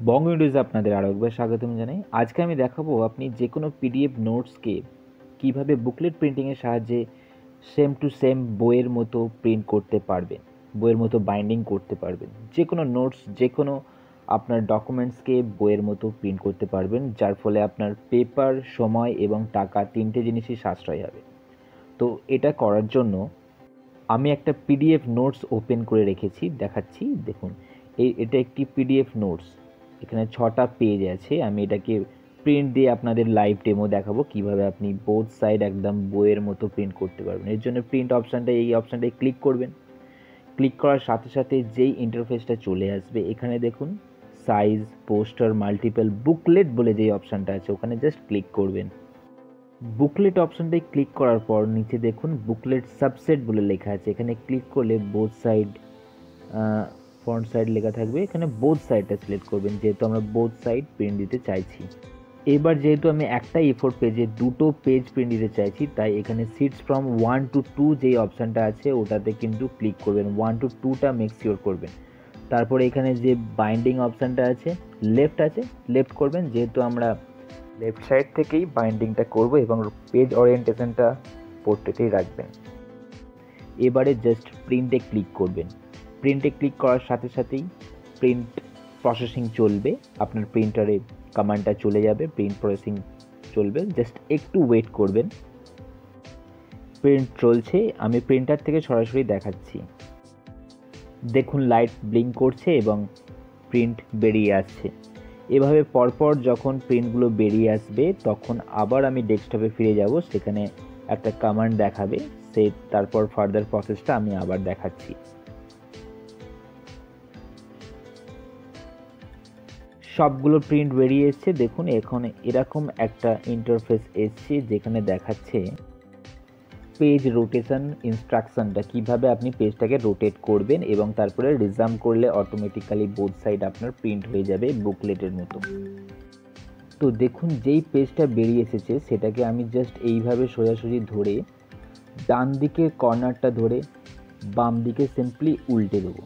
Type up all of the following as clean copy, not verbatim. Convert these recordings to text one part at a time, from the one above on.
বং উইন্ডোজে আপনাদের আরও একবার স্বাগতম জানাই। আজকে আমি দেখাবো আপনি যে কোনো পিডিএফ নোটসকে কীভাবে বুকলেট প্রিন্টিংয়ের সাহায্যে সেম টু সেম বইয়ের মতো প্রিন্ট করতে পারবেন, বইয়ের মতো বাইন্ডিং করতে পারবেন। যে কোনো নোটস, যে কোনো আপনার ডকুমেন্টসকে বইয়ের মতো প্রিন্ট করতে পারবেন, যার ফলে আপনার পেপার, সময় এবং টাকা তিনটে জিনিসই সাশ্রয় হবে। তো এটা করার জন্য আমি একটা পিডিএফ নোটস ওপেন করে রেখেছি, দেখাচ্ছি। দেখুন, এটা একটি পিডিএফ নোটস। এখানে 6টা পেজ আছে। আমি এটাকে প্রিন্ট দিয়ে আপনাদের লাইভ ডেমো দেখাবো কিভাবে আপনি বোথ সাইড একদম বইয়ের মতো প্রিন্ট করতে পারবেন। এর জন্য প্রিন্ট এই অপশানটায় ক্লিক করবেন। ক্লিক করার সাথে সাথে যেই ইন্টারফেসটা চলে আসবে, এখানে দেখুন সাইজ, পোস্টার, মাল্টিপল, বুকলেট বলে যেই অপশানটা আছে ওখানে জাস্ট ক্লিক করবেন। বুকলেট অপশনটায় ক্লিক করার পর নিচে দেখুন বুকলেট সাবসেট বলে লেখা আছে। এখানে ক্লিক করলে বোথ সাইড, ফ্রন্ট সাইড লেখা থাকবে। এখানে বোথ সাইডটা সিলেক্ট করবেন, যেহেতু আমরা বোথ সাইড প্রিন্ট দিতে চাইছি। এবার যেহেতু আমি একটা A4 পেজে দুটো পেজ প্রিন্ট দিতে চাইছি, তাই এখানে সিটস ফ্রম 1 to 2 যেই অপশানটা আছে ওটাতে কিন্তু ক্লিক করবেন। 1 to 2টা মেক শিওর করবেন। তারপরে এখানে যে বাইন্ডিং অপশানটা আছে, লেফট করবেন, যেহেতু আমরা লেফট সাইড থেকেই বাইন্ডিংটা করব, এবং পেজ ওরিয়েন্টেশনটা পোর্ট্রেটেই রাখবেন। এবারে জাস্ট প্রিন্টে ক্লিক করবেন। প্রিন্টে ক্লিক করার সাথে সাথেই প্রিন্ট প্রসেসিং চলবে। আপনার প্রিন্টারে কমান্ডটা চলে যাবে, প্রিন্ট প্রসেসিং চলবে। জাস্ট একটু ওয়েট করবেন। প্রিন্ট চলছে, আমি প্রিন্টার থেকে সরাসরি দেখাচ্ছি। দেখুন লাইট ব্লিঙ্ক করছে এবং প্রিন্ট বেরিয়ে আসছে। এভাবে পরপর যখন প্রিন্টগুলো বেরিয়ে আসবে তখন আবার আমি ডেস্কটপে ফিরে যাব, সেখানে একটা কমান্ড দেখাবে, তারপর ফার্দার প্রসেসটা আমি আবার দেখাচ্ছি। সবগুলো প্রিন্ট বেরিয়ে এসছে। দেখুন এখানে এরকম একটা ইন্টারফেস এসছে, যেখানে দেখাচ্ছে পেজ রোটেশন ইনস্ট্রাকশনটা, কিভাবে আপনি পেজটাকে রোটেট করবেন, এবং তারপরে রিজাম করলে অটোমেটিক্যালি বোথ সাইড আপনার প্রিন্ট হয়ে যাবে বুকলেটের মতো। তো দেখুন যেই পেজটা বেরিয়ে এসেছে সেটাকে আমি জাস্ট এইভাবে সোজাসুজি ধরে ডান দিকে কর্নারটা ধরে বাম দিকে সিম্পলি উল্টে দেবো।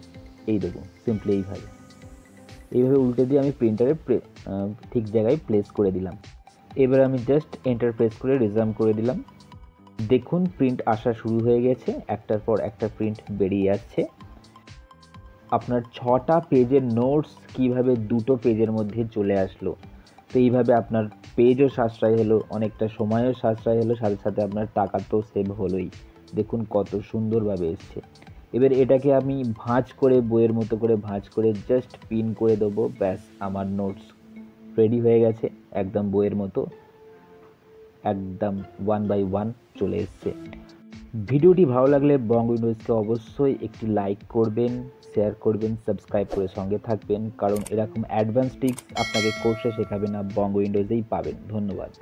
সিম্পলি এইভাবে উল্টে দিয়ে আমি প্রিন্টারে ঠিক জায়গায় প্লেস করে দিলাম। এবার আমি জাস্ট এন্টার প্রেস করে রিজাম করে দিলাম। দেখুন প্রিন্ট আসা শুরু হয়ে গেছে, একটার পর একটা প্রিন্ট বেরিয়ে আসছে। আপনার 6টা পেজের নোটস কিভাবে দুটো পেজের মধ্যে চলে আসলো। তো এইভাবে আপনার পেজও সাশ্রয় হলো, অনেকটা সময়ও সাশ্রয় হলো, সাথে সাথে আপনার টাকা তো সেভ হলোই। দেখুন কত সুন্দরভাবে এসছে। এবার এটাকে আমি বইয়ের মতো করে ভাঁজ করে জাস্ট পিন করে দেবো। ব্যাস, আমার নোটস রেডি হয়ে গেছে, একদম বইয়ের মতো, একদম 1 by 1 চলে এসছে। ভিডিওটি ভালো লাগলে বং উইন্ডোজকে অবশ্যই একটি লাইক করবেন, শেয়ার করবেন, সাবস্ক্রাইব করে সঙ্গে থাকবেন, কারণ এরকম অ্যাডভান্স টিপস আপনাকে কোর্সে শেখাবে না, বং উইন্ডোজেই পাবেন। ধন্যবাদ।